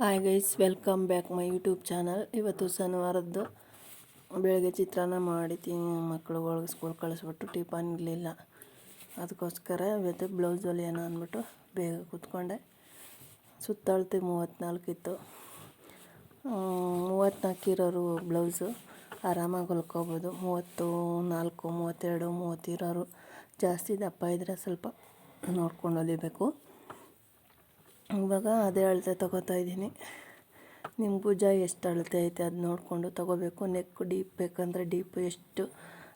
Hi guys, welcome back my YouTube channel. ಇವತ್ತು ಶನಿವಾರದ್ದು ಬೆಳಗ್ಗೆ ಚಿತ್ರಾನ್ನ ಮಾಡಿದ್ದೀನಿ. ಮಕ್ಕಳುಗಳಿಗೆ ಸ್ಕೂಲ್ ಕಳಿಸ್ಬಿಟ್ಟು ಟಿಫನ್ ಇರಲಿಲ್ಲ, ಅದಕ್ಕೋಸ್ಕರ ಇವತ್ತು ಬ್ಲೌಸ್ ಹೊಲಿಯೋಣ ಅಂದ್ಬಿಟ್ಟು ಬೇಗ ಕೂತ್ಕೊಂಡೆ. ಸುತ್ತಳತೆ 34 ಇತ್ತು. 34 ಇರೋರು ಬ್ಲೌಸು ಆರಾಮಾಗಿ ಹೊಲ್ಕೋಬೋದು. 34, 32, 30 ಇರೋರು ಜಾಸ್ತಿ ದಪ್ಪ ಇದ್ದರೆ ಸ್ವಲ್ಪ ನೋಡ್ಕೊಂಡು ಹೊಲಿಬೇಕು. ಇವಾಗ ಅದೇ ಅಳತೆ ತೊಗೋತಾ ಇದ್ದೀನಿ. ನಿಮ್ಮ ಭುಜ ಎಷ್ಟು ಅಳತೆ ಐತೆ ಅದು ನೋಡಿಕೊಂಡು ತೊಗೋಬೇಕು. ನೆಕ್ ಡೀಪ್ ಬೇಕಂದರೆ ಡೀಪ್ ಎಷ್ಟು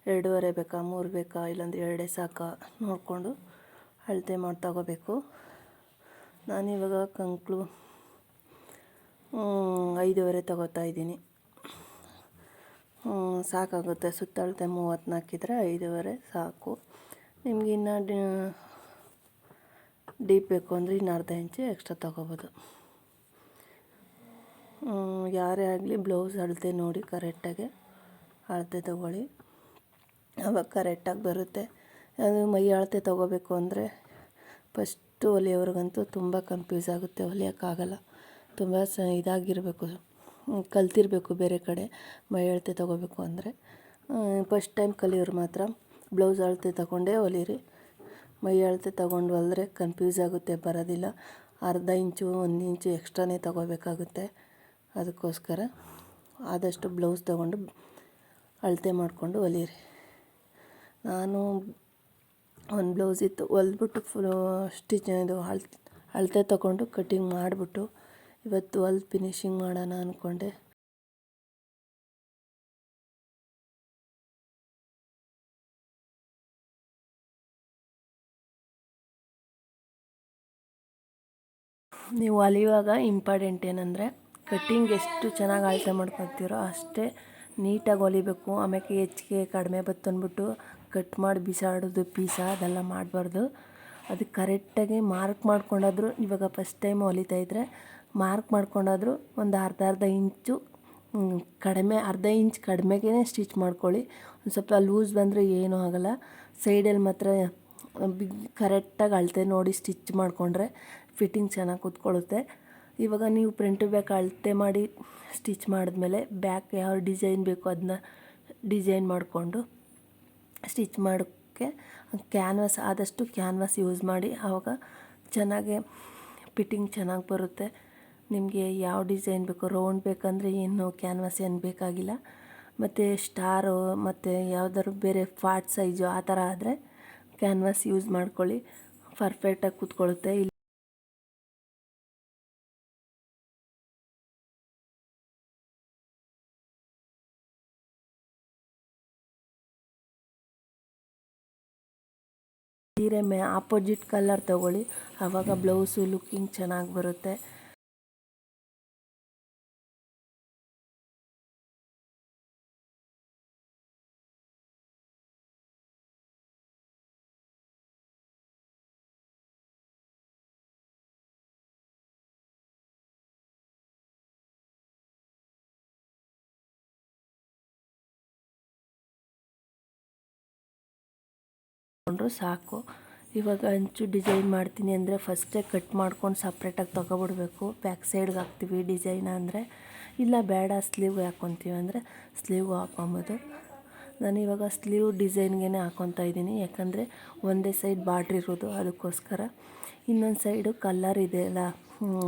2.5 ಬೇಕಾ, 3 ಬೇಕಾ, ಇಲ್ಲಾಂದ್ರೆ 2 ಸಾಕಾ ನೋಡಿಕೊಂಡು ಅಳತೆ ಮಾಡಿ ತೊಗೋಬೇಕು. ನಾನಿವಾಗ ಕಂಕ್ಳು 5.5 ತೊಗೋತಾ ಇದ್ದೀನಿ. ಸಾಕಾಗುತ್ತೆ. ಸುತ್ತಳತೆ 34 ಇದ್ದರೆ 5.5 ಸಾಕು. ನಿಮ್ಗೆ ಇನ್ನೂ ಡೀಪ್ ಬೇಕು ಅಂದರೆ ಇನ್ನು ಅರ್ಧ ಇಂಚು ಎಕ್ಸ್ಟ್ರಾ ತೊಗೋಬೋದು. ಯಾರೇ ಆಗಲಿ ಬ್ಲೌಸ್ ಅಳತೆ ನೋಡಿ ಕರೆಕ್ಟಾಗಿ ಅಳತೆ ತೊಗೊಳ್ಳಿ, ಆವಾಗ ಕರೆಕ್ಟಾಗಿ ಬರುತ್ತೆ. ಅದು ಮೈ ಅಳತೆ ತೊಗೋಬೇಕು ಅಂದರೆ ಫಸ್ಟು ಹೊಲಿಯೋವ್ರಿಗಂತೂ ತುಂಬ ಕನ್ಫ್ಯೂಸ್ ಆಗುತ್ತೆ, ಹೊಲಿಯೋಕ್ಕಾಗಲ್ಲ. ತುಂಬ ಇದಾಗಿರಬೇಕು, ಕಲ್ತಿರಬೇಕು ಬೇರೆ ಕಡೆ ಮೈ ಅಳತೆ ತೊಗೋಬೇಕು ಅಂದರೆ. ಫಸ್ಟ್ ಟೈಮ್ ಕಲಿಯೋರು ಮಾತ್ರ ಬ್ಲೌಸ್ ಅಳತೆ ತೊಗೊಂಡೇ ಹೊಲೀರಿ. ಮೈ ಅಳತೆ ತೊಗೊಂಡು ಹೊಲಿದ್ರೆ ಕನ್ಫ್ಯೂಸ್ ಆಗುತ್ತೆ, ಬರೋದಿಲ್ಲ. ಅರ್ಧ ಇಂಚು 1 ಇಂಚು ಎಕ್ಸ್ಟ್ರಾನೇ ತೊಗೋಬೇಕಾಗುತ್ತೆ. ಅದಕ್ಕೋಸ್ಕರ ಆದಷ್ಟು ಬ್ಲೌಸ್ ತೊಗೊಂಡು ಅಳತೆ ಮಾಡಿಕೊಂಡು ಹೊಲೀರಿ. ನಾನು ಒಂದು ಬ್ಲೌಸ್ ಇತ್ತು, ಹೊಲ್ಬಿಟ್ಟು ಇದು ಅಳತೆ ತೊಗೊಂಡು ಕಟ್ಟಿಂಗ್ ಮಾಡಿಬಿಟ್ಟು ಇವತ್ತು ಹೊಲ್ದು ಫಿನಿಶಿಂಗ್ ಮಾಡೋಣ ಅಂದ್ಕೊಂಡೆ. ನೀವು ಹೊಲಿಯುವಾಗ ಇಂಪಾರ್ಟೆಂಟ್ ಏನಂದರೆ ಕಟ್ಟಿಂಗ್ ಎಷ್ಟು ಚೆನ್ನಾಗಿ ಅಳತೆ ಮಾಡ್ಕೊತೀರೋ ಅಷ್ಟೇ ನೀಟಾಗಿ ಹೊಲಿಬೇಕು. ಆಮೇಲೆ ಹೆಚ್ಚಿಗೆ ಕಡಿಮೆ ಬತ್ತಂದ್ಬಿಟ್ಟು ಕಟ್ ಮಾಡಿ ಬಿಸಾಡೋದು ಅದೆಲ್ಲ ಮಾಡಬಾರ್ದು. ಅದಕ್ಕೆ ಕರೆಕ್ಟಾಗಿ ಮಾರ್ಕ್ ಮಾಡ್ಕೊಂಡಾದರೂ, ಇವಾಗ ಫಸ್ಟ್ ಟೈಮ್ ಹೊಲಿತಾಯಿದ್ರೆ ಮಾರ್ಕ್ ಮಾಡ್ಕೊಂಡಾದರೂ ಒಂದು ಅರ್ಧ ಇಂಚು ಕಡಿಮೆ, ಅರ್ಧ ಇಂಚ್ ಕಡಿಮೆಗೇ ಸ್ಟಿಚ್ ಮಾಡ್ಕೊಳ್ಳಿ. ಒಂದು ಸ್ವಲ್ಪ ಲೂಸ್ ಬಂದರೆ ಏನೂ ಆಗೋಲ್ಲ. ಸೈಡಲ್ಲಿ ಮಾತ್ರ ಕರೆಕ್ಟಾಗಿ ಅಳತೆ ನೋಡಿ ಸ್ಟಿಚ್ ಮಾಡಿಕೊಂಡ್ರೆ ಫಿಟ್ಟಿಂಗ್ ಚೆನ್ನಾಗಿ ಕೂತ್ಕೊಳ್ಳುತ್ತೆ. ಇವಾಗ ನೀವು ಫ್ರಂಟ್ ಬ್ಯಾಕ್ ಅಳತೆ ಮಾಡಿ ಸ್ಟಿಚ್ ಮಾಡಿದ್ಮೇಲೆ ಬ್ಯಾಕ್ ಯಾವ ಡಿಸೈನ್ ಬೇಕೋ ಅದನ್ನ ಡಿಸೈನ್ ಮಾಡಿಕೊಂಡು ಸ್ಟಿಚ್ ಮಾಡೋಕ್ಕೆ ಕ್ಯಾನ್ವಾಸ್, ಆದಷ್ಟು ಕ್ಯಾನ್ವಾಸ್ ಯೂಸ್ ಮಾಡಿ. ಆವಾಗ ಚೆನ್ನಾಗೆ ಫಿಟ್ಟಿಂಗ್ ಚೆನ್ನಾಗಿ ಬರುತ್ತೆ. ನಿಮಗೆ ಯಾವ ಡಿಸೈನ್ ಬೇಕೋ, ರೌಂಡ್ ಬೇಕಂದರೆ ಏನು ಕ್ಯಾನ್ವಾಸ್ ಏನು ಬೇಕಾಗಿಲ್ಲ. ಮತ್ತು ಸ್ಟಾರು ಮತ್ತು ಯಾವುದಾದ್ರು ಬೇರೆ ಫಾಟ್ ಸೈಜು ಆ ಥರ ಆದರೆ ಕ್ಯಾನ್ವಾಸ್ ಯೂಸ್ ಮಾಡ್ಕೊಳ್ಳಿ, ಪರ್ಫೆಕ್ಟಾಗಿ ಕೂತ್ಕೊಳ್ಳುತ್ತೆ. ಸೀರೆ ಆಪೋಸಿಟ್ ಕಲರ್ ತೊಗೊಳ್ಳಿ, ಆವಾಗ ಬ್ಲೌಸು ಲುಕ್ಕಿಂಗ್ ಚೆನ್ನಾಗಿ ಬರುತ್ತೆ. ಸಾಕು. ಇವಾಗ ಅಂಚು ಡಿಸೈನ್ ಮಾಡ್ತೀನಿ ಅಂದರೆ ಫಸ್ಟೇ ಕಟ್ ಮಾಡ್ಕೊಂಡು ಸಪ್ರೇಟಾಗಿ ತೊಗೊಬಿಡ್ಬೇಕು. ಬ್ಯಾಕ್ ಸೈಡ್ಗೆ ಹಾಕ್ತೀವಿ ಡಿಸೈನ್ ಅಂದರೆ, ಇಲ್ಲ ಬೇಡ ಸ್ಲೀವ್ಗೆ ಹಾಕ್ಕೊತೀವಿ ಅಂದರೆ ಸ್ಲೀವ್ಗೆ ಹಾಕ್ಕೊಬೋದು. ನಾನಿವಾಗ ಸ್ಲೀವ್ ಡಿಸೈನ್ಗೆ ಹಾಕ್ಕೊತಾ ಇದ್ದೀನಿ, ಯಾಕಂದರೆ ಒಂದೇ ಸೈಡ್ ಬಾರ್ಡ್ರ್ ಇರೋದು, ಅದಕ್ಕೋಸ್ಕರ. ಇನ್ನೊಂದು ಸೈಡು ಕಲ್ಲರ್ ಇದೆಯಲ್ಲ,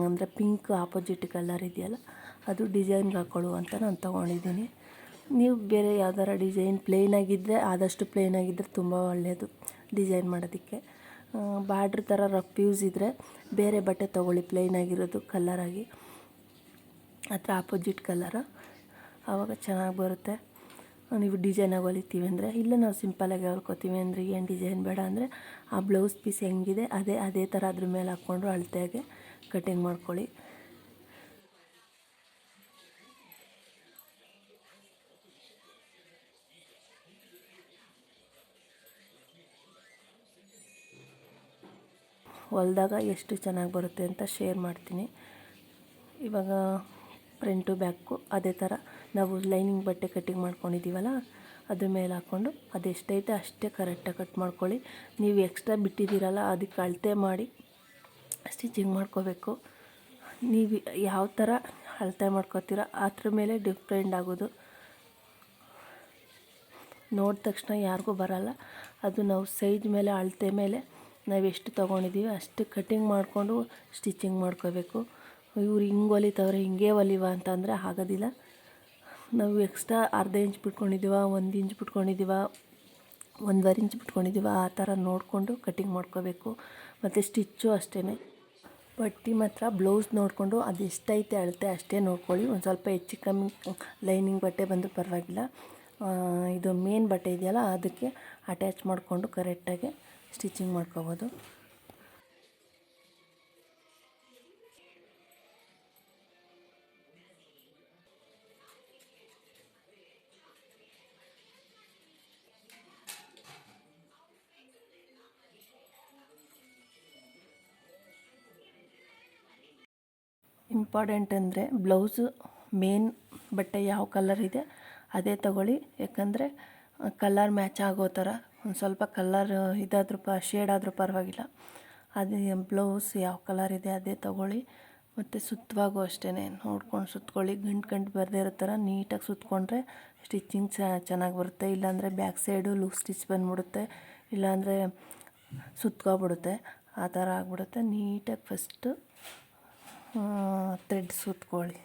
ಅಂದರೆ ಪಿಂಕ್ ಆಪೋಸಿಟ್ ಕಲ್ಲರ್ ಇದೆಯಲ್ಲ, ಅದು ಡಿಸೈನ್ಗೆ ಹಾಕ್ಕೊಳ್ಳು ಅಂತ ನಾನು ತೊಗೊಂಡಿದ್ದೀನಿ. ನೀವು ಬೇರೆ ಯಾವ್ದಾರ ಡಿಸೈನ್ ಪ್ಲೇನಾಗಿದ್ದರೆ, ಆದಷ್ಟು ಪ್ಲೇನಾಗಿದ್ದರೆ ತುಂಬ ಒಳ್ಳೆಯದು ಡಿಸೈನ್ ಮಾಡೋದಕ್ಕೆ. ಬಾರ್ಡ್ರ್ ಥರ ರಫ್ ಯೂಸ್ ಇದ್ದರೆ ಬೇರೆ ಬಟ್ಟೆ ತೊಗೊಳ್ಳಿ, ಪ್ಲೇನಾಗಿರೋದು ಕಲ್ಲರಾಗಿ, ಅಥವಾ ಆಪೋಸಿಟ್ ಕಲರು, ಆವಾಗ ಚೆನ್ನಾಗಿ ಬರುತ್ತೆ. ನೀವು ಡಿಸೈನಾಗಿ ಹೊಲಿತೀವಿ ಅಂದರೆ, ಇಲ್ಲ ನಾವು ಸಿಂಪಲಾಗಿ ಹೊಲ್ಕೋತೀವಿ ಅಂದರೆ, ಏನು ಡಿಸೈನ್ ಬೇಡ ಅಂದರೆ ಆ ಬ್ಲೌಸ್ ಪೀಸ್ ಹೆಂಗಿದೆ ಅದೇ ಥರ ಅದ್ರ ಮೇಲೆ ಹಾಕ್ಕೊಂಡು ಅಳತೆಯಾಗೆ ಕಟಿಂಗ್ ಮಾಡ್ಕೊಳ್ಳಿ. ಹೊಲಿದಾಗ ಎಷ್ಟು ಚೆನ್ನಾಗಿ ಬರುತ್ತೆ ಅಂತ ಶೇರ್ ಮಾಡ್ತೀನಿ. ಇವಾಗ ಫ್ರಂಟು ಬ್ಯಾಕು ಅದೇ ಥರ ನಾವು ಲೈನಿಂಗ್ ಬಟ್ಟೆ ಕಟ್ಟಿಂಗ್ ಮಾಡ್ಕೊಂಡಿದ್ದೀವಲ್ಲ, ಅದ್ರ ಮೇಲೆ ಹಾಕ್ಕೊಂಡು ಅದೆಷ್ಟೈತೆ ಅಷ್ಟೇ ಕರೆಕ್ಟಾಗಿ ಕಟ್ ಮಾಡ್ಕೊಳ್ಳಿ. ನೀವು ಎಕ್ಸ್ಟ್ರಾ ಬಿಟ್ಟಿದ್ದೀರಲ್ಲ ಅದಕ್ಕೆ ಅಳತೆ ಮಾಡಿ ಸ್ಟಿಚಿಂಗ್ ಮಾಡ್ಕೋಬೇಕು. ನೀವು ಯಾವ ಥರ ಅಳತೆ ಮಾಡ್ಕೊತೀರ ಅದ್ರ ಮೇಲೆ ಡಿಪೆಂಡ್ ಆಗೋದು. ನೋಡಿದ ತಕ್ಷಣ ಯಾರಿಗೂ ಬರಲ್ಲ. ಅದು ನಾವು ಸೈಜ್ ಮೇಲೆ ಅಳತೆ ಮೇಲೆ ನಾವು ಎಷ್ಟು ತೊಗೊಂಡಿದ್ದೀವಿ ಅಷ್ಟು ಕಟ್ಟಿಂಗ್ ಮಾಡಿಕೊಂಡು ಸ್ಟಿಚಿಂಗ್ ಮಾಡ್ಕೋಬೇಕು. ಇವ್ರು ಹಿಂಗೆ ಹೊಲಿತವ್ರೆ ಹಿಂಗೆ ಹೊಲಿವ ಅಂತಂದರೆ ಆಗೋದಿಲ್ಲ. ನಾವು ಎಕ್ಸ್ಟ್ರಾ ಅರ್ಧ ಇಂಚ್ ಬಿಟ್ಕೊಂಡಿದ್ದೀವ, 1 ಇಂಚ್ ಬಿಟ್ಕೊಂಡಿದ್ದೀವ, 1.5 ಇಂಚ್ ಬಿಟ್ಕೊಂಡಿದ್ದೀವ, ಆ ಥರ ನೋಡಿಕೊಂಡು ಕಟ್ಟಿಂಗ್ ಮಾಡ್ಕೋಬೇಕು. ಮತ್ತು ಸ್ಟಿಚ್ಚು ಅಷ್ಟೇ, ಪಟ್ಟಿ ಮಾತ್ರ ಬ್ಲೌಸ್ ನೋಡಿಕೊಂಡು ಅದು ಎಷ್ಟೈತೆ ಅಳತೆ ಅಷ್ಟೇ ನೋಡ್ಕೊಳ್ಳಿ. ಒಂದು ಸ್ವಲ್ಪ ಹೆಚ್ಚು ಕಮ್ಮಿ ಲೈನಿಂಗ್ ಬಟ್ಟೆ ಬಂದರೂ ಪರವಾಗಿಲ್ಲ. ಇದು ಮೇನ್ ಬಟ್ಟೆ ಇದೆಯಲ್ಲ ಅದಕ್ಕೆ ಅಟ್ಯಾಚ್ ಮಾಡಿಕೊಂಡು ಕರೆಕ್ಟಾಗಿ ಸ್ಟಿಚಿಂಗ್ ಮಾಡ್ಕೋಬೋದು. ಇಂಪಾರ್ಟೆಂಟ್ ಅಂದರೆ ಬ್ಲೌಸು ಮೇನ್ ಬಟ್ಟೆ ಯಾವ ಕಲರ್ ಇದೆ ಅದೇ ತಗೊಳ್ಳಿ. ಯಾಕಂದರೆ ಕಲರ್ ಮ್ಯಾಚ್ ಆಗೋ ಥರ ಒಂದು ಸ್ವಲ್ಪ ಕಲರ್ ಇದಾದರೂ ಶೇಡ್ ಆದರೂ ಪರವಾಗಿಲ್ಲ, ಅದೇ ಬ್ಲೌಸ್ ಯಾವ ಕಲರ್ ಇದೆ ಅದೇ ತಗೊಳ್ಳಿ. ಮತ್ತು ಸುತ್ತವಾಗೂ ಅಷ್ಟೇ ನೋಡ್ಕೊಂಡು ಸುತ್ಕೊಳ್ಳಿ. ಗಂಟು ಬರದೇ ಇರೋ ಥರ ನೀಟಾಗಿ ಸುತ್ತಕೊಂಡ್ರೆ ಸ್ಟಿಚಿಂಗ್ ಚೆನ್ನಾಗಿ ಬರುತ್ತೆ. ಇಲ್ಲಾಂದರೆ ಬ್ಯಾಕ್ ಸೈಡು ಲೂಸ್ ಸ್ಟಿಚ್ ಬಂದುಬಿಡುತ್ತೆ, ಇಲ್ಲಾಂದರೆ ಸುತ್ಕೊಬಿಡುತ್ತೆ, ಆ ಥರ ಆಗಿಬಿಡುತ್ತೆ. ನೀಟಾಗಿ ಫಸ್ಟು ಥ್ರೆಡ್ ಸುತ್ಕೊಳ್ಳಿ.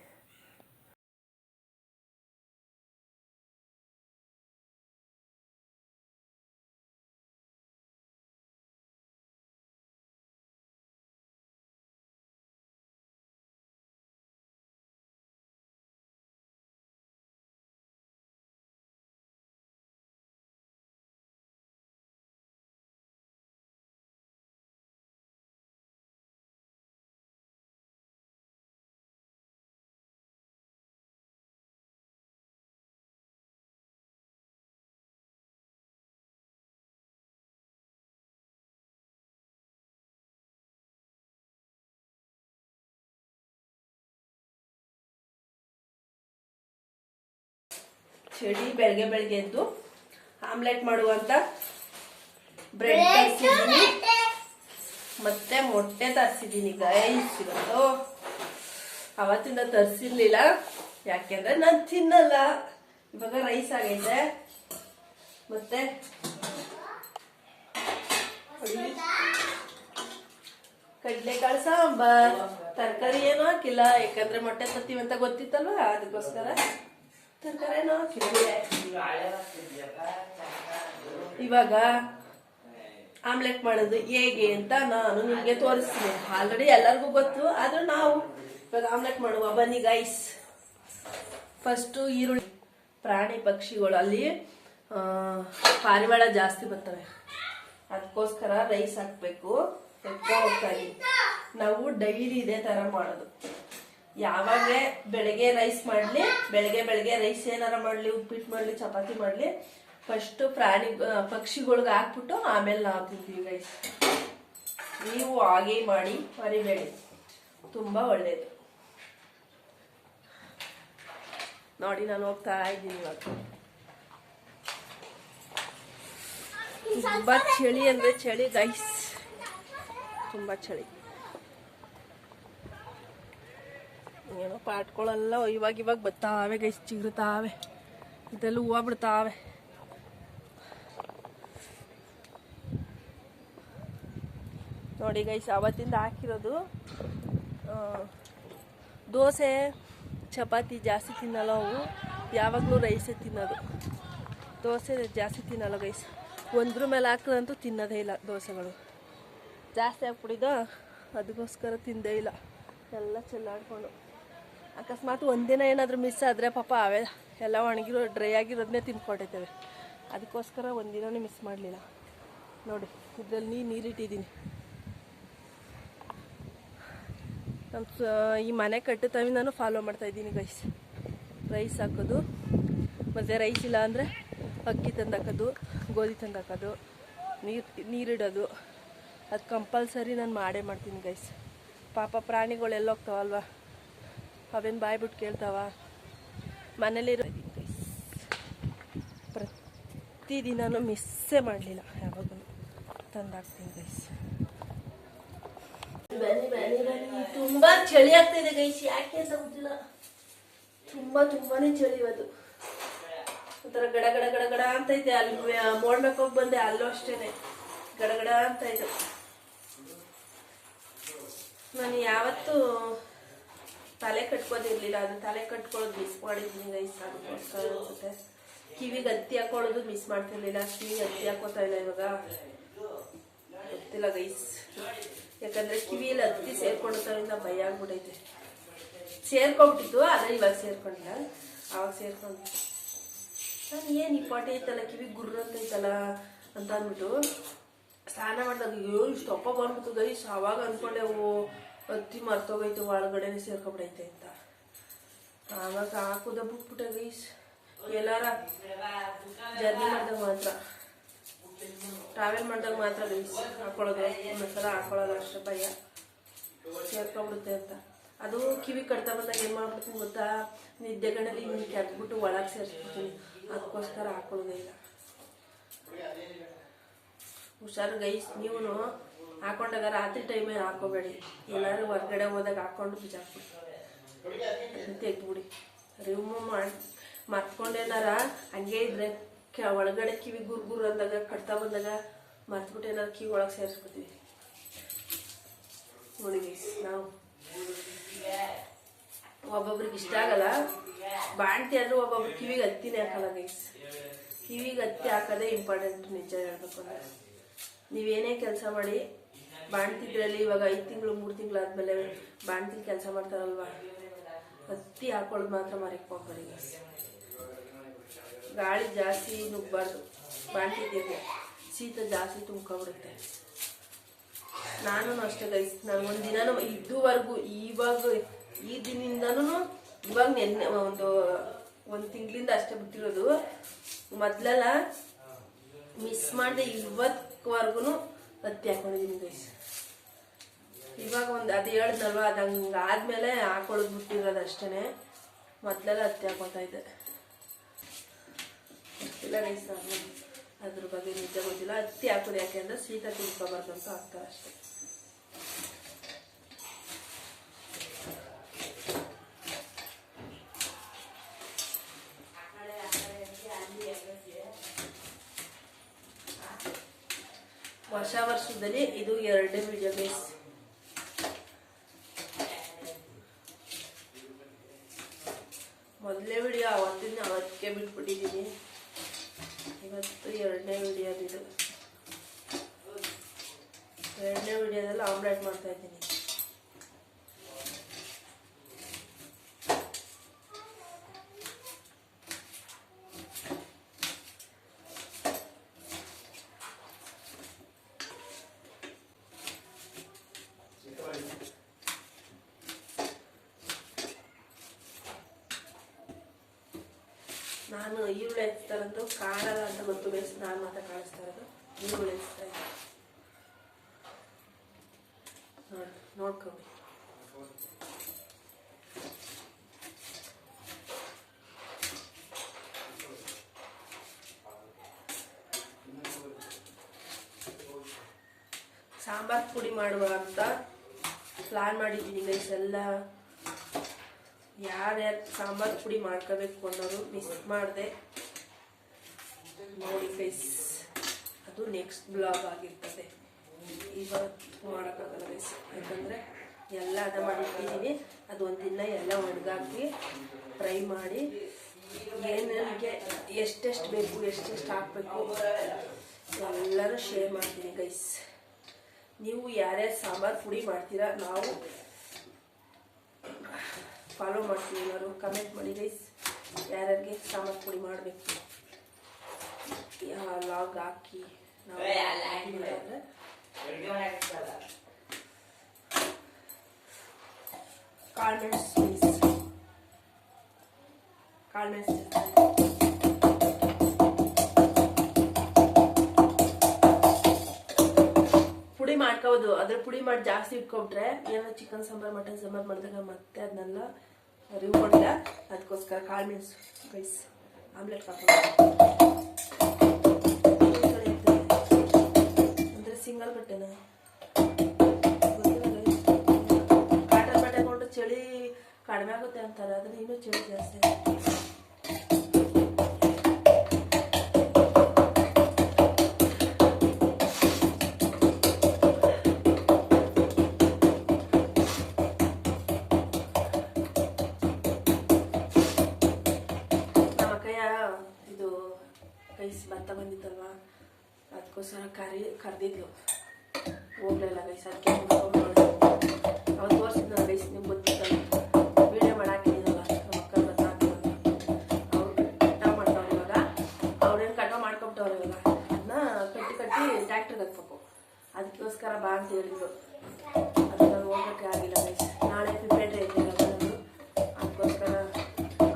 ಚಳಿ ಬೆಳಗ್ಗೆ ಎದ್ದು ಆಮ್ಲೆಟ್ ಮಾಡುವಂತ ಬ್ರೆಡ್ ತರಿಸಿದ್ದೀನಿ, ಮತ್ತೆ ಮೊಟ್ಟೆ ತರಿಸಿದ್ದೀನಿ ಗೈಸ್. ಇವತ್ತು ಅವತ್ತಿಂದ ತರಿಸಿರ್ಲಿಲ್ಲ ಯಾಕೆಂದ್ರೆ ನಾನು ತಿನ್ನಲ್ಲ. ಇವಾಗ ರೈಸ್ ಆಗೈತೆ, ಮತ್ತೆ ಕಡ್ಲೆಕಾಳು ಸಾಂಬಾರ್, ತರಕಾರಿ ಏನೂ ಹಾಕಿಲ್ಲ ಯಾಕಂದ್ರೆ ಮೊಟ್ಟೆ ತತ್ತೀವಂತ ಗೊತ್ತಿತ್ತಲ್ವ, ಅದಕ್ಕೋಸ್ಕರ ತರಕಾರಿ ಏನೂ ಹಾಕಿಲ್ಲ. ಇವಾಗ ಆಮ್ಲೆಟ್ ಮಾಡೋದು ಹೇಗೆ ಅಂತ ನಾನು ನಿಮಗೆ ತೋರಿಸ್ತೀನಿ. ಆಲ್ರೆಡಿ ಎಲ್ಲರಿಗೂ ಗೊತ್ತು, ಆದ್ರೂ ನಾವು ಇವಾಗ ಆಮ್ಲೆಟ್ ಮಾಡುವ ಬನ್ನಿ ಗೈಸ್. ಫಸ್ಟು ಈರುಳ್ಳಿ, ಪ್ರಾಣಿ ಪಕ್ಷಿಗಳು ಅಲ್ಲಿ ಪಾರಿವಾಳ ಜಾಸ್ತಿ ಬರ್ತವೆ, ಅದಕ್ಕೋಸ್ಕರ ರೈಸ್ ಹಾಕ್ಬೇಕು. ಹೋಗ್ತಾ ಇದೀವಿ ನಾವು ಡೈಲಿ ಇದೇ ತರ ಮಾಡೋದು. ಯಾವಾಗ ಬೆಳಗ್ಗೆ ರೈಸ್ ಮಾಡ್ಲಿ, ಬೆಳಗ್ಗೆ ರೈಸ್ ಏನಾರ ಮಾಡ್ಲಿ, ಉಪ್ಪಿಟ್ಟು ಮಾಡ್ಲಿ, ಚಪಾತಿ ಮಾಡ್ಲಿ, ಫಸ್ಟ್ ಪ್ರಾಣಿ ಪಕ್ಷಿಗಳಿಗೆ ಹಾಕ್ಬಿಟ್ಟು ಆಮೇಲೆ ನಾವು ತಿಂತೀವಿ ಗೈಸ್. ನೀವು ಹಾಗೆ ಮಾಡಿ ಮರಿಬೇಡಿ, ತುಂಬಾ ಒಳ್ಳೇದು. ನೋಡಿ ನಾನು ಹೋಗ್ತಾ ಇದ್ದೀನಿ. ಇವಾಗ ತುಂಬಾ ಚಳಿ ಅಂದ್ರೆ ಚಳಿ ಗೈಸ್, ತುಂಬಾ ಚಳಿ. ಏನೋ ಪಾಟ್ಗಳೆಲ್ಲ ಇವಾಗ ಬರ್ತಾವೆ ಗೈಸ್, ಚಿಗುರ್ತಾವೆ, ಇದೆಲ್ಲ ಹೂವು ಬಿಡ್ತಾವೆ. ನೋಡಿ ಗೈಸ್, ಅವತ್ತಿಂದ ಹಾಕಿರೋದು. ದೋಸೆ ಚಪಾತಿ ಜಾಸ್ತಿ ತಿನ್ನಲ್ಲ, ಅವು ಯಾವಾಗಲೂ ರೈಸೇ ತಿನ್ನೋದು. ದೋಸೆ ಜಾಸ್ತಿ ತಿನ್ನಲ್ಲ ಗೈಸ್, ಒಂದ್ರ ಮೇಲೆ ಹಾಕಿದಂತೂ ತಿನ್ನೋದೇ ಇಲ್ಲ. ದೋಸೆಗಳು ಜಾಸ್ತಿ ಹಾಕ್ಬಿಟ್ಟಿದ್ದು, ಅದಕ್ಕೋಸ್ಕರ ತಿಂದೇ ಇಲ್ಲ. ಎಲ್ಲ ಚೆಲ್ಲಾಡ್ಕೊಂಡು ಅಕಸ್ಮಾತ್ ಒಂದಿನ ಏನಾದರೂ ಮಿಸ್ ಆದರೆ ಪಾಪ ಅವೇ ಎಲ್ಲ ಒಣಗಿರೋ ಡ್ರೈ ಆಗಿರೋದನ್ನೇ ತಿನ್ಕೊಂಡಿರ್ತೇವೆ. ಅದಕ್ಕೋಸ್ಕರ ಒಂದಿನೂ ಮಿಸ್ ಮಾಡಲಿಲ್ಲ. ನೋಡಿ ಇದರಲ್ಲಿ ನೀರಿಟ್ಟಿದ್ದೀನಿ. ನಮ್ಮ ಈ ಮನೆ ಕಟ್ಟುತ್ತವೆ ನಾನು ಫಾಲೋ ಮಾಡ್ತಾಯಿದ್ದೀನಿ ಗೈಸ್. ರೈಸ್ ಹಾಕೋದು, ಮತ್ತು ರೈಸ್ ಇಲ್ಲ ಅಂದರೆ ಅಕ್ಕಿ ತಂದು ಹಾಕೋದು, ಗೋಧಿ ತಂದು ಹಾಕೋದು, ನೀರಿಡೋದು, ಅದು ಕಂಪಲ್ಸರಿ ನಾನು ಮಾಡೇ ಮಾಡ್ತೀನಿ ಗೈಸ್. ಪಾಪ ಪ್ರಾಣಿಗಳೆಲ್ಲ ಹೋಗ್ತಾವಲ್ವ, ಅವೇನು ಬಾಯ್ಬಿಟ್ಟು ಕೇಳ್ತಾವ. ಮನೇಲಿರೋ ಗೈಸ್ ಪ್ರತಿದಿನನೂ ಮಿಸ್ಸೇ ಮಾಡಲಿಲ್ಲ, ಯಾವಾಗೂ ತಂದು ಹಾಕ್ತೀನಿ ಗೈಸ್. ಬನ್ನಿ ಬನ್ನಿ ಬನ್ನಿ. ತುಂಬಾ ಚಳಿ ಆಗ್ತಿದೆ ಗೈಸ್, ಯಾಕೆ ಅಂತ ಗೊತ್ತಿಲ್ಲ. ತುಂಬಾನೇ ಚಳಿ ಇವತ್ತು. ಒಂಥರ ಗಡ ಗಡ ಗಡ ಗಡ ಅಂತ ಇದೆ. ಅಲ್ಲಿ ಮೋಡ್ಬೇಕು ಹೋಗಿ ಬಂದೆ, ಅಲ್ಲೂ ಅಷ್ಟೇನೆ ಗಡಗಡ ಅಂತ ಇದೆ. ನಾನು ಯಾವತ್ತೂ ತಲೆ ಕಟ್ಕೋದಿರ್ಲಿಲ್ಲ, ಅದು ತಲೆ ಕಟ್ಕೊಳ್ಳೋದು ಮಿಸ್ ಮಾಡಿದ್ದೀನಿ ಗೈಸ್. ಅದಕ್ಕೋಸ್ಕರ ಅನ್ಸುತ್ತೆ. ಕಿವಿಗೆ ಹತ್ತಿ ಹಾಕೊಳ್ಳೋದು ಮಿಸ್ ಮಾಡ್ತಿರ್ಲಿಲ್ಲ, ಕಿವಿಗೆ ಹತ್ತಿ ಹಾಕೋತಾ ಇಲ್ಲ ಇವಾಗ. ಗೊತ್ತಿಲ್ಲ ಗೈಸ್, ಯಾಕಂದ್ರೆ ಕಿವಿಯಲ್ಲಿ ಹತ್ತಿ ಸೇರ್ಕೊಳ್ಳೋದ್ರಿಂದ ಭಯ ಆಗ್ಬಿಟ್ಟೈತೆ. ಸೇರ್ಕೊಂಡ್ಬಿಟ್ಟಿತ್ತು, ಆದ್ರೆ ಇವಾಗ ಸೇರ್ಕೊಂಡಿಲ್ಲ, ಅವಾಗ ಸೇರ್ಕೊಂಡಿತ್ತು. ನಾನು ಏನು ಈ ಪಾಟಿ ಐತಲ್ಲ ಕಿವಿ ಗುರ್ರ ಅಂತ ಐತಲ್ಲ ಅಂತ ಅಂದ್ಬಿಟ್ಟು ಸ್ನಾನ ಮಾಡಿದಾಗ ಇಷ್ಟು ಅಪ್ಪ ಬಂದ್ಬಿಟ್ಟು ಗೈಸ್. ಅವಾಗ ಅಂದ್ಕೊಂಡೆ ಹತ್ತಿ ಮರ್ತೋಗೈತೆ, ಒಳಗಡೆನೆ ಸೇರ್ಕೊಂಡ್ಬಿಡೈತೆ ಅಂತ. ಆವಾಗ ಹಾಕೋದ ಬಿಟ್ಬಿಟ್ಟೆ ಗೈಸ್. ಎಲ್ಲಾರ ಜರ್ನಿ ಮಾಡಿದಾಗ ಮಾತ್ರ, ಟ್ರಾವೆಲ್ ಮಾಡಿದಾಗ ಮಾತ್ರ ಗೈಸ್ ಹಾಕೊಳ್ಳೋದು. ಒಂದೊಂದ್ಸಲ ಹಾಕೊಳ್ಳೋದು ಅಷ್ಟೇ, ಭಯ ಸೇರ್ಕೊಂಡ್ಬಿಡುತ್ತೆ ಅಂತ. ಅದು ಕಿವಿ ಕಟ್ತಾ ಬಂದಾಗ ಏನು ಮಾಡ್ಬಿಡ್ತೀನಿ ಗೊತ್ತಾ, ನಿದ್ದೆಗಳಲ್ಲಿ ಹಿಂಗೆ ಕೆದ್ಬಿಟ್ಟು ಒಳಗೆ ಸೇರಿಸ್ಬಿಡ್ತೀನಿ. ಅದಕ್ಕೋಸ್ಕರ ಹಾಕೊಳ್ಳೋದೇ ಇಲ್ಲ. ಹುಷಾರು ಗೈಸ್, ನೀವು ಹಾಕೊಂಡಾಗ ರಾತ್ರಿ ಟೈಮೇ ಹಾಕೋಬೇಡಿ. ಎಲ್ಲರೂ ಹೊರಗಡೆ ಹೋದಾಗ ಹಾಕೊಂಡು ಬಿಸಾಕ್ಬಿಡಿ, ತೆಗ್ದುಬಿಡಿ. ರಿಮೂವ್ ಮಾಡಿ ಮರ್ತ್ಕೊಂಡೇನಾರ ಹಂಗೆ ಇದ್ರೆ ಒಳಗಡೆ ಕಿವಿ ಗುರು ಅಂದಾಗ ಕಟ್ತಾ ಬಂದಾಗ ಮರ್ತ್ಬಿಟ್ಟು ಏನಾರು ಕಿವಿ ಒಳಗೆ ಸೇರಿಸ್ಬಿಡ್ತೀವಿ ನೋಡಿ ಗೈಸ್. ನಾವು ಒಬ್ಬೊಬ್ರಿಗೆ ಇಷ್ಟ ಆಗಲ್ಲ ಬಾಣ್ತಿ ಆದ್ರೂ ಒಬ್ಬೊಬ್ರು ಕಿವಿಗೆ ಹತ್ತಿನೇ ಹಾಕಲ್ಲ ಗೈಸ್. ಕಿವಿಗೆ ಹತ್ತಿ ಹಾಕೋದೇ ಇಂಪಾರ್ಟೆಂಟ್ ನಿಜ ಹೇಳ್ಬೇಕು ಅಂದ್ರೆ. ನೀವೇನೇ ಕೆಲಸ ಮಾಡಿ ಬಾಣ್ತಿದ್ರಲ್ಲಿ ಇವಾಗ 5 ತಿಂಗಳು 3 ತಿಂಗಳು ಆದ್ಮೇಲೆ ಬಾಣ್ತಿ ಕೆಲಸ ಮಾಡ್ತಾರಲ್ವಾ, ಹತ್ತಿ ಹಾಕೊಳ್ಳೋದು ಮಾತ್ರ ಮರೆಕ್ ಹೋಗ್ಬೇಡಿ ಗೈಸ್. ಗಾಳಿ ಜಾಸ್ತಿ ನುಗ್ಬಾರ್ದು, ಬಾಣ್ತಿದ್ದಿರ್ಗೆ ಶೀತ ಜಾಸ್ತಿ ತುಂಬ್ಕೊಬಿಡುತ್ತೆ. ನಾನು ಅಷ್ಟೇ ಗೈಸ್, ನಾನು ಒಂದಿನ ಇದುವರೆಗೂ ಇವಾಗ ಈ ದಿನದಿಂದನೂ ಇವಾಗ ನೆನ್ನೆ ಒಂದು ತಿಂಗಳಿಂದ ಅಷ್ಟೇ ಬಿಟ್ಟಿರೋದು. ಮೊದಲೆಲ್ಲ ಮಿಸ್ ಮಾಡಿದೆ, ಇವತ್ತವರೆಗೂ ಹತ್ತಿ ಹಾಕೊಂಡಿದ್ದೀನಿ ಗೈಸ್. ಇವಾಗ ಅದು ಹೇಳಿದ್ನಲ್ವ, ಅದು ಹಂಗಾದ್ಮೇಲೆ ಹಾಕೊಳ್ಳೋದು ಬಿಟ್ಟಿರೋದು ಅಷ್ಟೇ. ಮೊದಲೆಲ್ಲ ಹತ್ತಿ ಹಾಕೊತಾ ಇದ್ದೆ. ಇಲ್ಲ ಗೈಸ್, ಅದ್ರ ಬಗ್ಗೆ ನಿಜ ಗೊತ್ತಿಲ್ಲ. ಹತ್ತಿ ಹಾಕೋದು ಯಾಕೆ ಅಂದ್ರೆ ಶೀತ ತಿಳ್ಕೊಬಾರ್ದು ಅಂತ ಹಾಕ್ತಾರೆ ಅಷ್ಟೇ. ಹೊಸ ವರ್ಷದಲ್ಲಿ ಇದು 2ನೇ ವಿಡಿಯೋ ಗೈಸ್. ಮೊದಲನೇ ವಿಡಿಯೋ ಅವತ್ತೇ ಬಿಟ್ಬಿಟ್ಟಿದ್ದೀನಿ. ಇವತ್ತು 2ನೇ ವಿಡಿಯೋ. ಇದು 2ನೇ ವಿಡಿಯೋದಲ್ಲಿ ಆಮ್ಲೆಟ್ ಮಾಡ್ತಾ ಇದ್ದೀನಿ. ನಾನು ಈರುಳ್ಳಿ ಹೆಚ್ಚಿತಾರಂತೂ ಕಾಣಲ್ಲ ಅಂತ ಗೊತ್ತು ಬೇಸ್, ನಾನು ಮಾತ್ರ ಕಾಣಿಸ್ತಾ ಇರೋದು. ಈರುಳ್ಳಿ ಹೆಚ್ಚಿತಾ ಇದ್ದೆ ನೋಡ್ಕೊಳ್ಳಿ. ಸಾಂಬಾರ್ ಪುಡಿ ಮಾಡುವ ಅಂತ ಪ್ಲಾನ್ ಮಾಡಿದ್ದೀನಿ ಗೈಸ್. ಎಲ್ಲ ಯಾರ್ಯಾರು ಸಾಂಬಾರು ಪುಡಿ ಮಾಡ್ಕೋಬೇಕು ಅನ್ನೋರು ಮಿಸ್ ಮಾಡಿದೆ ನೋಡಿ ಗೈಸ್. ಅದು ನೆಕ್ಸ್ಟ್ ಬ್ಲಾಗ್ ಆಗಿರ್ತದೆ, ಇವತ್ತು ಮಾಡೋಕ್ಕಾಗಲ್ಲ ಗೈಸ್. ಯಾಕಂದರೆ ಎಲ್ಲ ಅದ ಮಾಡಿಟ್ಟಿದ್ದೀನಿ. ಅದು ಒಂದಿನ ಎಲ್ಲ ಒಣಗಾಕಿ ಫ್ರೈ ಮಾಡಿ ಏನೇನಿಗೆ ಎಷ್ಟೆಷ್ಟು ಬೇಕು ಎಷ್ಟೆಷ್ಟು ಹಾಕಬೇಕು ಎಲ್ಲರೂ ಶೇರ್ ಮಾಡ್ತೀನಿ ಗೈಸ್. ನೀವು ಯಾರ್ಯಾರು ಸಾಂಬಾರು ಪುಡಿ ಮಾಡ್ತೀರಾ, ನಾವು ಫಾಲೋ ಮಾಡ್ತೀವಿ. ಎಲ್ಲರೂ ಕಮೆಂಟ್ ಮಾಡಿ ಗೈಸ್, ಯಾರ್ಯಾರಿಗೆ ಸಾಂಬಾರು ಪುಡಿ ಮಾಡಬೇಕು ಲಾಗ್ ಹಾಕಿ ನಾವು ಕಾಳ್ಮೆಣ್ಸ್ ಪ್ಲೀಸ್, ಕಾಳ್ಮೆಣ್ಸ್ ಪುಡಿ ಮಾಡ್ಕೋಬೋದು. ಅದ್ರ ಪುಡಿ ಮಾಡಿ ಜಾಸ್ತಿ ಇಟ್ಕೊಬಿಟ್ರೆ ಏನೋ ಚಿಕನ್ ಸಾಂಬಾರು ಮಟನ್ ಸಾಂಬಾರು ಮಾಡಿದಾಗ ಮತ್ತೆ ಅದನ್ನೆಲ್ಲ ರಿವ್ ಮಾಡಿಲ್ಲ. ಅದಕ್ಕೋಸ್ಕರ ಕಾಳ್ಮೆಣ್ಸು ಗೈಸ್ ಆಮ್ಲೆಟ್ ಹಾಕೋದು. ಅಂದರೆ ಸಿಂಗಲ್ ಬಟ್ಟೆನ ಗೊತ್ತಿಲ್ಲ ಗೈಸ್. ಚಳಿ ಕಡಿಮೆ ಆಗುತ್ತೆ ಅಂತಾರೆ, ಆದರೆ ಇನ್ನೂ ಚಳಿ ಜಾಸ್ತಿ. ಇದು ಗೈಸ್ ಭತ್ತ ಬಂದಿತ್ತಲ್ವಾ, ಅದಕ್ಕೋಸ್ಕರ ಕರೆದಿದ್ಲು, ಹೋಗ್ಲಿಲ್ಲ ಗೈಸ್. ಅದಕ್ಕೆ ಅವತ್ತು ತೋರಿಸಿದ್ನಲ್ಲ ಗೈಸ್, ನಿಮ್ಗೆ ಗೊತ್ತಿತ್ತಲ್ಲ, ವೀಡಿಯೋ ಮಾಡಾಕಿದ್ದೀನಲ್ಲ ನಮ್ಮ ಅಕ್ಕ ಭತ್ತ ಹಾಕಿದಾಗ. ಅವ್ರು ಕಟಾವು ಮಾಡ್ತಾವ್ರೆ ಇವಾಗ, ಅವ್ರೇನು ಕಟಾವು ಮಾಡ್ಕೊಬಿಟ್ಟವ್ರೆ ಇವಾಗ. ಅದನ್ನ ಕಟ್ಟಿ ಟ್ಯಾಕ್ಟ್ರಿಗೆ ಹಾಕ್ಬೇಕು, ಅದಕ್ಕೋಸ್ಕರ ಬಾ ಅಂತ ಹೇಳಿದ್ರು. ಅದಕ್ಕೆ ನಾನು ಹೋಗೋಕ್ಕೆ ಆಗಿಲ್ಲ ಗೈಸ್. ನಾಳೆ ಪ್ರಿಪೇರ್ ಐತೆ ನಮ್ಮದು, ಅದಕ್ಕೋಸ್ಕರ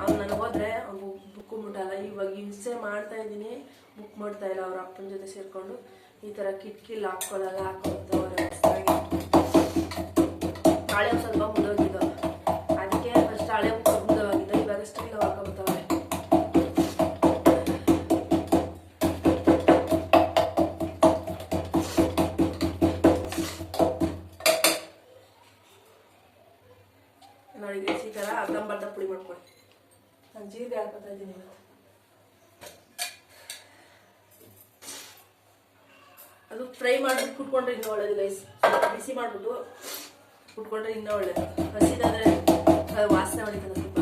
ಅವ್ನು ನನಗೆ ಹೋದ್ರೆ ಅವ್ನು ಬುಕ್ಕೊಂಬಿಟ್ಟಲ್ಲ. ಇವಾಗ ಹಿಂಸೆ ಮಾಡ್ತಾ ಇದ್ದೀನಿ, ಬುಕ್ ಮಾಡ್ತಾ ಇಲ್ಲ. ಅವ್ರ ಅಪ್ಪನ ಜೊತೆ ಸೇರಿಕೊಂಡು ಈ ಥರ ಕಿಟಕಿಲಿ ಹಾಕ್ಕೊಳ್ಳಲ್ಲ, ಹಾಕೋತವ್ರೆ ಹೊಸದಾಗಿ. ಹಳೆ ಸ್ವಲ್ಪ ಮುಗಿದೋಗಿದ್ದು, ಅದಕ್ಕೆ ಫಸ್ಟ್ ಹಳೆ ಮುಗಿದೋಗಿದ್ದು, ಇವಾಗ ಸ್ಟೀಲ್ ಹಾಕೋತವ್ರೆ. ನೋಡಿ ಈ ಥರ ಅರ್ಧಂಬರ್ಧ ಪುಡಿ ಮಾಡ್ಕೊಳ್ಳಿ. ನಾನು ಜೀರಿಗೆ ಹಾಕೋತಾ ಇದ್ದೀನಿ. ಅದು ಫ್ರೈ ಮಾಡಿಬಿಟ್ಟು ಕುಟ್ಕೊಂಡ್ರೆ ಇನ್ನೂ ಒಳ್ಳೇದು ಗೈಸ್. ಬಿಸಿ ಮಾಡಿಬಿಟ್ಟು ಕುಟ್ಕೊಂಡ್ರೆ ಇನ್ನೂ ಒಳ್ಳೇದು. ಹಸಿದಾದ್ರೆ ವಾಸನೆ ಹೊಡಿತದೆ ಸ್ವಲ್ಪ.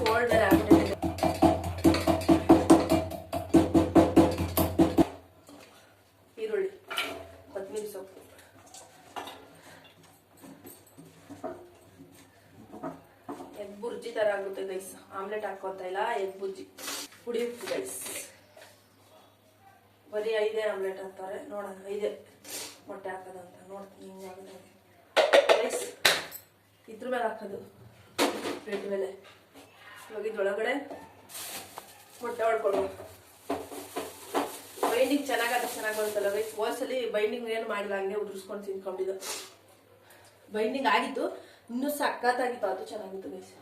ಕೋಲ್ಡ್ ಆಗ್ಬಿಟ್ಟಿದೆ. ಈರುಳ್ಳಿ, ಕೊತ್ತಂಬರಿ ಸೊಪ್ಪು, ಎಗ್ ಬುರ್ಜಿ ತರ ಆಗುತ್ತೆ ಗೈಸ್. ಆಮ್ಲೆಟ್ ಹಾಕೋತಾ ಇಲ್ಲ, ಎಗ್ ಬುರ್ಜಿ. ಪುಡಿ ಉಪ್ಪು ಗೈಸ್. ಬರೀ 5 ಆಮ್ಲೆಟ್ ಅಂತಾರೆ, ನೋಡೋಣ 5 ಮೊಟ್ಟೆ ಹಾಕೋದಂತ ನೋಡ್ತೀನಿ ಹಿಂಗಾಗುತ್ತೆ ಗೈಸ್. ಇದ್ರ ಮೇಲೆ ಹಾಕೋದು, ಬ್ರೆಡ್ ಮೇಲೆ. ಇವಾಗ ಇದ್ರೊಳಗಡೆ ಮೊಟ್ಟೆ ಹೊಡ್ಕೊಳ್ಬೋದು. ಬೈಂಡಿಂಗ್ ಚೆನ್ನಾಗಾದ್ರೆ ಚೆನ್ನಾಗಿ ಬರುತ್ತಲ್ಲ ಗೈಸ್. ವಾಲ್ಸಲ್ಲಿ ಬೈಂಡಿಂಗ್ ಏನು ಮಾಡಿಲ್ಲ, ಹಂಗೆ ಉದುರಿಸ್ಕೊಂಡು ತಿನ್ಕೊಂಡಿದ್ದು. ಬೈಂಡಿಂಗ್ ಆಗಿತ್ತು, ಇನ್ನೂ ಸಕ್ಕತ್ತಾಗಿತ್ತು, ಅದು ಚೆನ್ನಾಗಿತ್ತು ಗೈಸ್.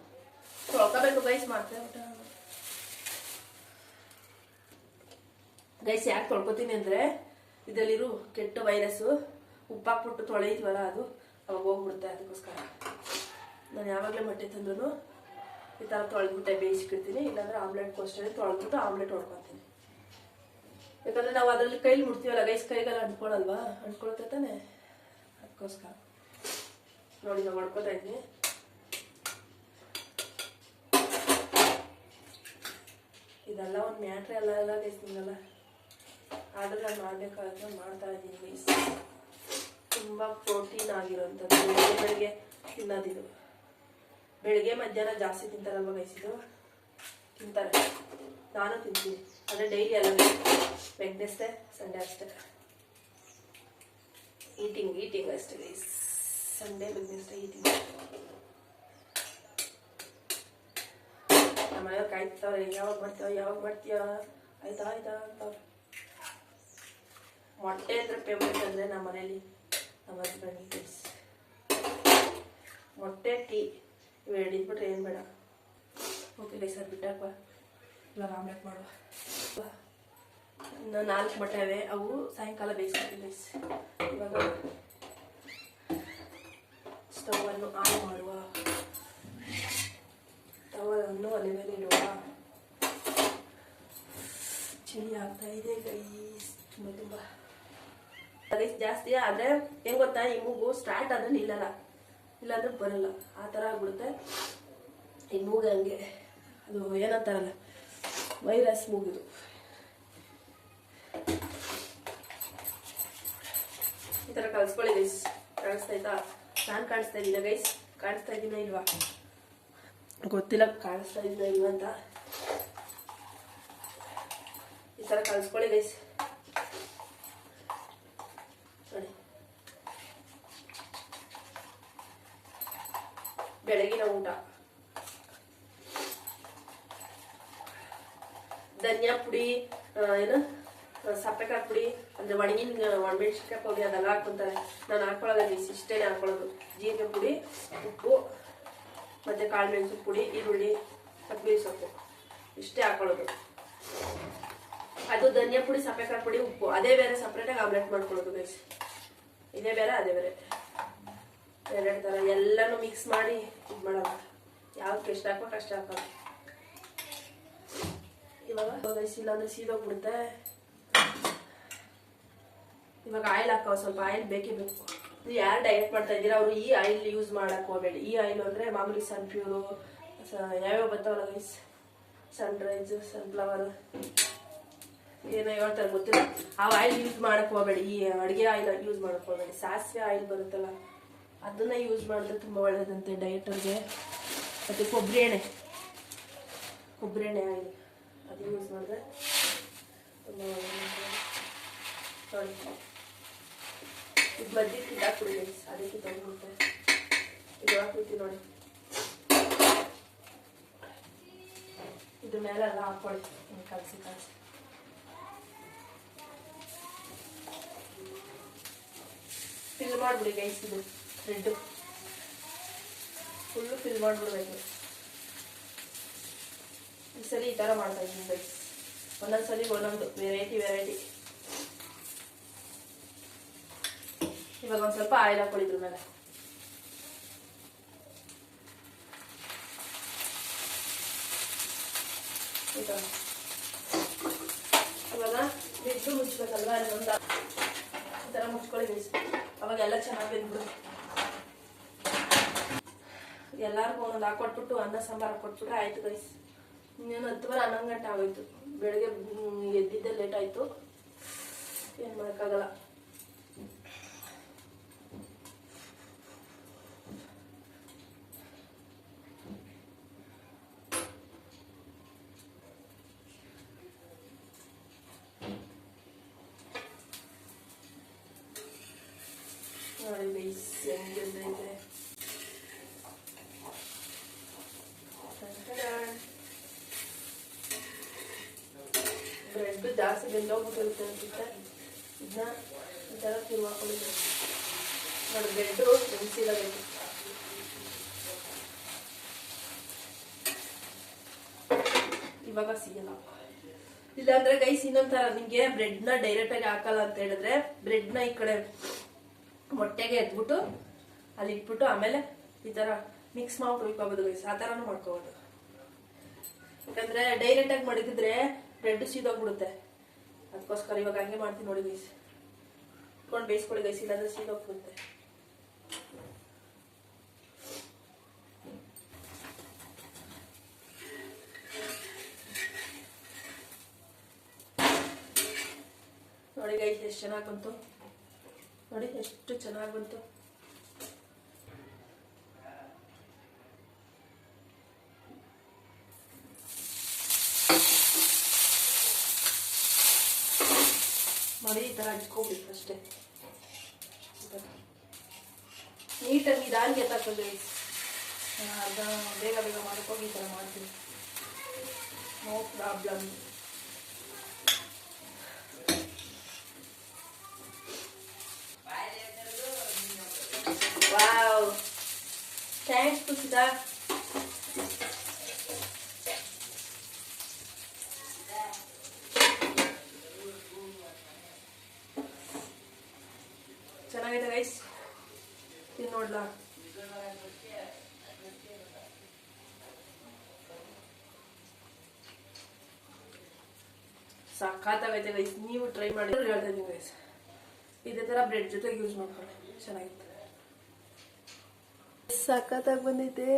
ತೊಳ್ಕೋಬೇಕು ಗೈಸ್. ಮಾಡ್ತೇವೆ ಗೈಸ್. ಯಾಕೆ ತೊಳ್ಕೊತೀನಿ ಅಂದರೆ, ಇದರಲ್ಲಿರೋ ಕೆಟ್ಟ ವೈರಸ್ಸು ಉಪ್ಪಾಕ್ಬಿಟ್ಟು ತೊಳೆಯಿದ್ವಲ್ಲ, ಅದು ಅವಾಗ ಹೋಗ್ಬಿಡುತ್ತೆ. ಅದಕ್ಕೋಸ್ಕರ ನಾನು ಯಾವಾಗಲೇ ಮೊಟ್ಟೆ ತಂದ್ರೂ ಈ ಥರ ತೊಳೆದ್ಬಿಟ್ಟೆ ಬೇಯಿಸ್ಕಿಡ್ತೀನಿ. ಇಲ್ಲಾಂದ್ರೆ ಆಮ್ಲೆಟ್ಗೋಸ್ಕರ ತೊಳೆದ್ಬಿಟ್ಟು ಆಮ್ಲೆಟ್ ಹೊಡ್ಕೊತೀನಿ. ಯಾಕಂದರೆ ನಾವು ಅದರಲ್ಲಿ ಕೈಲಿ ಮುಡ್ತೀವಲ್ಲ ಗೈಸ್, ಕೈಗೆಲ್ಲ ಅಂಟ್ಕೊಳಲ್ವಾ, ಅಂಟ್ಕೊಳ್ತೇ ತಾನೆ, ಅದಕ್ಕೋಸ್ಕರ. ನೋಡಿ ನಾವು ಹೊಡ್ಕೊತಾ ಇದ್ದೀನಿ. ಇದೆಲ್ಲ ಒಂದು ಮ್ಯಾಟ್ರೆ ಅಲ್ಲ ಗೈಸ್, ನಿಮಗೆಲ್ಲ. ಆದ್ರೆ ನಾನು ಮಾಡಬೇಕಾದ್ರೆ ಮಾಡ್ತಾ ಇದ್ದೀನಿ ಗೈಸ್. ತುಂಬ ಪ್ರೋಟೀನ್ ಆಗಿರೋಂಥದ್ದು. ಬೆಳಿಗ್ಗೆ ತಿನ್ನೋದಿದು. ಬೆಳಿಗ್ಗೆ ಮಧ್ಯಾಹ್ನ ಜಾಸ್ತಿ ತಿಂತಾರಲ್ವ ಗೈಸ್, ಇದು ತಿಂತಾರೆ, ನಾನು ತಿಂತೀನಿ. ಅಂದರೆ ಡೈಲಿ ಅಲ್ಲ, ವೆಡ್ನೆಸ್ಡೇ ಸಂಡೇ ಅಷ್ಟೇ ಈಟಿಂಗ್ ಅಷ್ಟೇ ಗೈಸ್. Sunday Wednesday eating. ನಮ್ಮ ಮನೆಯವ್ರು ಕಾಯ್ತವ್ರೆ, ಯಾವಾಗ ಮಾಡ್ತೀಯ ಆಯ್ತಾ ಅಂತವ್ರು. ಮೊಟ್ಟೆ ಅಂದರೆ ಫೇವ್ರೇಟ್ ಅಂದರೆ ನಮ್ಮ ಮನೇಲಿ ನಮ್ಮ ಹಸ್ಬೆಂಡ್ಗೆ ಗೈಸ್. ಮೊಟ್ಟೆ, ಟೀ ಇವು ಹಿಡಿದ್ಬಿಟ್ರೆ ಏನು ಬೇಡ. ಓಕೆ ಗೈಸ್, ಅದು ಬಿಟ್ಟಾಕುವ. ಇವಾಗ ಆಮ್ಲೆಟ್ ಮಾಡುವ. ಇನ್ನು 4 ಮೊಟ್ಟೆ ಅವೆ, ಅವು ಸಾಯಂಕಾಲ ಬೇಯಿಸ್ಕೊತೀವಿ ಗೈಸ್. ಇವಾಗ ಸ್ಟವನ್ನು ಆನ್ ಮಾಡುವ. ತವವನ್ನು ಒಲೆ ಮೇಲೆ ಇಡುವ. ಚಳಿ ಆಗ್ತಾ ಇದೆ ಗೈಸ್, ತುಂಬ ಗೈಸ್ ಜಾಸ್ತಿ. ಆದರೆ ಹೆಂಗೆ ಗೊತ್ತಾ, ಈ ಮೂಗು ಸ್ಟಾರ್ಟ್ ಆದರೆ ನಿಲ್ಲಲ್ಲ, ಇಲ್ಲಾಂದ್ರೆ ಬರಲ್ಲ, ಆ ಥರ ಆಗ್ಬಿಡುತ್ತೆ ಈ ಮೂಗು. ಹಂಗೆ ಅದು ಏನಂತಾರಲ್ಲ, ವೈರಸ್ ಮೂಗಿದು. ಈ ಥರ ಕಲಿಸ್ಕೊಳ್ಳಿ ಗೈಸ್. ಕಾಣಿಸ್ತಾಯ್ತಾ? ನಾನು ಕಾಣಿಸ್ತಾ ಇದ್ದೀನ ಗೈಸ್? ಕಾಣಿಸ್ತಾ ಇದ್ದೀನ ಇಲ್ವಾ ಗೊತ್ತಿಲ್ಲ, ಕಾಣಿಸ್ತಾ ಇದ್ದೀನ ಇಲ್ವಾ ಅಂತ. ಈ ಥರ ಕಲಿಸ್ಕೊಳ್ಳಿ ಗೈಸ್. ನೋಡಿ, ಬೆಳಗಿನ ಊಟ ಧನಿಯಾ ಪುಡಿ, ಏನು ಸಪ್ಪೆಕಾಯಿ ಪುಡಿ, ಅಂದರೆ ಒಣಮೆಣ್ಸಿನ್ಕಾಯಿ ಪುಡಿ ಅದೆಲ್ಲ ಹಾಕ್ಕೊಂತಾರೆ. ನಾನು ಹಾಕೊಳ್ಳೋದು ಗೈಸ್, ಇಷ್ಟೇ ಹಾಕೊಳ್ಳೋದು. ಜೀರಿಗೆ ಪುಡಿ, ಉಪ್ಪು, ಮತ್ತು ಕಾಳು ಮೆಣಸು ಪುಡಿ, ಈರುಳ್ಳಿ, ಕೊತ್ತಂಬರಿ ಸೊಪ್ಪು, ಇಷ್ಟೇ ಹಾಕೊಳ್ಳೋದು. ಅದು ಧನಿಯಾ ಪುಡಿ, ಸಪ್ಪೆಕಾಯಿ ಪುಡಿ, ಉಪ್ಪು, ಅದೇ ಬೇರೆ ಸಪ್ರೇಟಾಗಿ ಆಮ್ಲೆಟ್ ಮಾಡ್ಕೊಳ್ಳೋದು ಗೈಸ್. ಇದೇ ಬೇರೆ ಅದೇ ಬೇರೆ, ಎರಡು ಥರ ಎಲ್ಲನೂ ಮಿಕ್ಸ್ ಮಾಡಿ ಇದು ಮಾಡೋಣ. ಯಾವ್ದು ಎಷ್ಟು ಹಾಕ್ಬೇಕು ಅಷ್ಟು ಹಾಕೋದು. ಇವಾಗ ಇಲ್ಲಾಂದ್ರೆ ಸೀದೋಗ್ಬಿಡುತ್ತೆ. ಇವಾಗ ಆಯಿಲ್ ಹಾಕೋ, ಸ್ವಲ್ಪ ಆಯಿಲ್ ಬೇಕೇ ಬೇಕು. ಯಾರು ಡಯಟ್ ಮಾಡ್ತಾ ಇದ್ದೀರಾ ಅವರು ಈ ಆಯಿಲ್ ಯೂಸ್ ಮಾಡಕ್ಕೆ ಹೋಗಬೇಡಿ. ಈ ಆಯಿಲ್ ಅಂದರೆ ಮಾಮೂಲಿ ಸನ್ಪ್ಯೂರು, ಯಾವ್ಯಾವ ಬರ್ತಾವಲ್ಲ ಗೈಸ್, ಸನ್ರೈಸ್, ಸನ್ಫ್ಲವರ್, ಏನೋ ಹೇಳ್ತಾರೆ ಗೊತ್ತಿಲ್ಲ, ಆ ಆಯಿಲ್ ಯೂಸ್ ಮಾಡಕ್ಕೆ ಹೋಗಬೇಡಿ. ಈ ಅಡುಗೆ ಆಯಿಲ್ ಯೂಸ್ ಮಾಡಕ್ಕೆ ಹೋಗಬೇಡಿ. ಸಾಸಿವೆ ಆಯಿಲ್ ಬರುತ್ತಲ್ಲ ಅದನ್ನ ಯೂಸ್ ಮಾಡಿದ್ರೆ ತುಂಬ ಒಳ್ಳೆಯದಂತೆ ಡಯಟರ್ಗೆ. ಮತ್ತು ಕೊಬ್ಬರಿ ಎಣ್ಣೆ ಆಯಿಲ್ ಅದು ಯೂಸ್ ಮಾಡಿದ್ರೆ ತುಂಬ ಒಳ್ಳೆಯದು. ನೋಡಿ ಇದು ಬದ್ದಿಟ್ಟು ಇದಾಕ್ಬಿಡಿ ಗೈಸ್, ಅದಕ್ಕೆ ತೊಗೊಂಡ್ಬಿಡುತ್ತೆ. ಇದು ಹಾಕ್ಬಿಡ್ತೀವಿ ನೋಡಿ, ಇದ್ರ ಮೇಲೆಲ್ಲ ಹಾಕೊಳ್ಳಿ ಕಲಸಿ ಫಿಲ್ ಮಾಡಿಬಿಡಿ ಗೈಸ್. ಇದು ಥ್ರೆಡ್ ಫುಲ್ಲು ಫಿಲ್ ಮಾಡಿಬಿಡ್ಬೇಕು. ಈ ಸಲ ಈ ಥರ ಮಾಡ್ತಾ ಇದ್ದೀನಿ ಗೈಸ್, ಒಂದೊಂದ್ಸಲಿ ಒಂದೊಂದು ವೆರೈಟಿ. ಇವಾಗ ಒಂದು ಸ್ವಲ್ಪ ಆಯಿಲ್ ಹಾಕೊಳ್ಳಿದ್ರ ಮೇಲೆ. ಇವಾಗ ಬಿಟ್ಟು ಮುಚ್ಬೇಕಲ್ವಾ, ಇನ್ನೊಂದು ಈ ಥರ ಮುಚ್ಕೊಳ್ಳಿ ಗೈಸ್. ಅವಾಗೆಲ್ಲ ಚೆನ್ನಾಗಿ ಬೆಂದ್ಬಿಡು. ಎಲ್ಲರಿಗೂ ಒಂದೊಂದು ಹಾಕೊಟ್ಬಿಟ್ಟು ಅನ್ನ ಸಾಂಬಾರು ಹಾಕೊಟ್ಬಿಟ್ರೆ ಆಯ್ತು ಗೈಸ್. ಇನ್ನೇನು 10 11 ಗಂಟೆ ಆಗೋಯ್ತು. ಬೆಳಗ್ಗೆ ಎದ್ದಿದ್ದೆ ಲೇಟ್ ಆಯಿತು, ಏನು ಮಾಡೋಕ್ಕಾಗಲ್ಲ. ನೋಡಿ ಗೈಸ್ ಹೆಂಗಿದೆ. ಬ್ರೆಡ್ ಜಾಸ್ತಿ ಬೆಂದೋಗ್ಬಿಟ್ಟಿರುತ್ತೆ ಅನ್ಸುತ್ತೆ. ಇದನ್ನ ಈ ಥರ ತಿರುವಾಕೊಳ್ಳಿ ನೋಡಿ. ಬ್ರೆಡ್ಡು ಬೆಂಸಿರಬೇಕು. ಇವಾಗ ಸಿಗಲ್ಲ. ಇಲ್ಲಾಂದ್ರೆ ಗೈಸ್ ಇನ್ನೊಂಥರ, ನಿಮಗೆ ಬ್ರೆಡ್ನ ಡೈರೆಕ್ಟಾಗಿ ಹಾಕಲ್ಲ ಅಂತ ಹೇಳಿದ್ರೆ ಬ್ರೆಡ್ನ ಈ ಕಡೆ ಮೊಟ್ಟೆಗೆ ಎದ್ಬಿಟ್ಟು ಅಲ್ಲಿ ಇಟ್ಬಿಟ್ಟು ಆಮೇಲೆ ಈ ಥರ ಮಿಕ್ಸ್ ಮಾಡ್ಬಿಟ್ಟು ಉಯ್ಕೋಬೋದು ಗೈಸ್. ಆ ಥರನೂ ಮಾಡ್ಕೋಬೋದು. ಯಾಕಂದರೆ ಡೈರೆಕ್ಟಾಗಿ ಮಡಗಿದ್ರೆ ಬ್ರೆಡ್ ಸೀದೋಗ್ಬಿಡುತ್ತೆ. ಅದಕ್ಕೋಸ್ಕರ ಇವಾಗ ಹಂಗೆ ಮಾಡ್ತೀನಿ ನೋಡಿ ಗೈಸ್. ಇಟ್ಕೊಂಡು ಬೇಯಿಸ್ಕೊಳ್ಳಿ ಗೈಸ್, ಇಲ್ಲಾಂದ್ರೆ ಸೀದೋಗ್ಬಿಡುತ್ತೆ. ನೋಡಿ ಗೈಸ್ ಎಷ್ಟು ಚೆನ್ನಾಗಿ ಬಂತು. ನೋಡಿ ಎಷ್ಟು ಚೆನ್ನಾಗಿ ಬಂತು. ನೋಡಿ ಈ ಥರ ಹಚ್ಕೊಬಿಡಿ ಅಷ್ಟೇ. ನೀಟಾಗಿ ನಿಧಾನಕ್ಕೆ ಎತ್ತಾಕೋದು. ಅರ್ಧ ಬೇಗ ಮಾಡ್ಕೋಗಿ ಈ ಥರ ಮಾಡ್ತೀನಿ, no problem. Wow, thanks Pusitha. ಚೆನ್ನಾಗಿದೆ ಗೈಸ್, ಇದು ನೋಡ್ಲಾ. ಸಾಕಾಗೈತೆ ಗೈಸ್, ನೀವು ಟ್ರೈ ಮಾಡಿ. ಹೇಳ್ತಾ ಇದ್ದೀನಿ ಗೈಸ್, ಇದೇ ಥರ ಬ್ರೆಡ್ ಜೊತೆಗೆ ಯೂಸ್ ಮಾಡ್ಕೊಳ್ಳಿ, ಚೆನ್ನಾಗಿತ್ತು. ಸಖತ್ತಾಗಿ ಬಂದಿದೆ.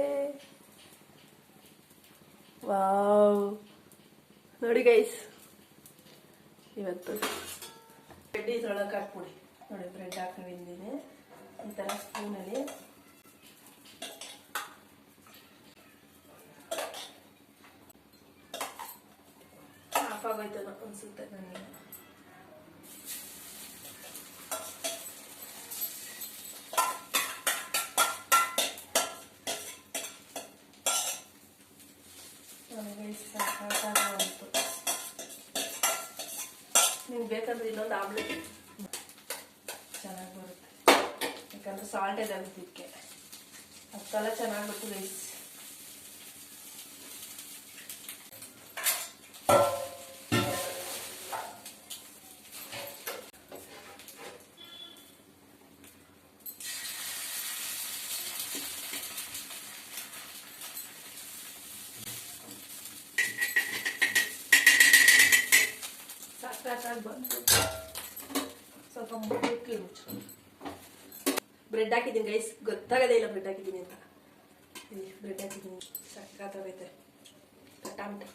ವಾವ್, ನೋಡಿ ಗೈಸ್. ಇವತ್ತು ಬ್ರೆಡ್ ಇದ್ರೊಳಗೆ ಹಾಕ್ಬಿಡಿ. ನೋಡಿ ಬ್ರೆಡ್ ಹಾಕೊಂಡಿದ್ದೀನಿ ಈ ಥರ ಸ್ಪೂನಲ್ಲಿ. ಆಫ್ ಆಗೋಯ್ತು ಅನ್ಸುತ್ತೆ ನನಗೆ. ಸಾಕಾಗೋಯ್ತು. ನಿಮ್ಗೆ ಬೇಕಂದ್ರೆ ಇನ್ನೊಂದು ಆಮ್ಲೆಟ್ ಚೆನ್ನಾಗಿ ಬರುತ್ತೆ, ಯಾಕಂದ್ರೆ ಸಾಲ್ಟ್ ಇದೆ ಇದಕ್ಕೆ. ಅದಕ್ಕೆಲ್ಲ ಚೆನ್ನಾಗಿ ಬರ್ತದೆ ಗೈಸ್. ಚೆನ್ನಾಗಿ ಬಂತು. ಸ್ವಲ್ಪ ಮುಚ್ಚಿ ಬ್ರೆಡ್ ಹಾಕಿದ್ದೀನಿ ಗೈಸ್, ಗೊತ್ತಾಗದೇ ಇಲ್ಲ ಬ್ರೆಡ್ ಹಾಕಿದ್ದೀನಿ ಅಂತ. ಬ್ರೆಡ್ ಹಾಕಿದ್ದೀನಿ, ಸಕ್ಕತ್ತಾಗೈತೆ ಟಮಾಟೊ.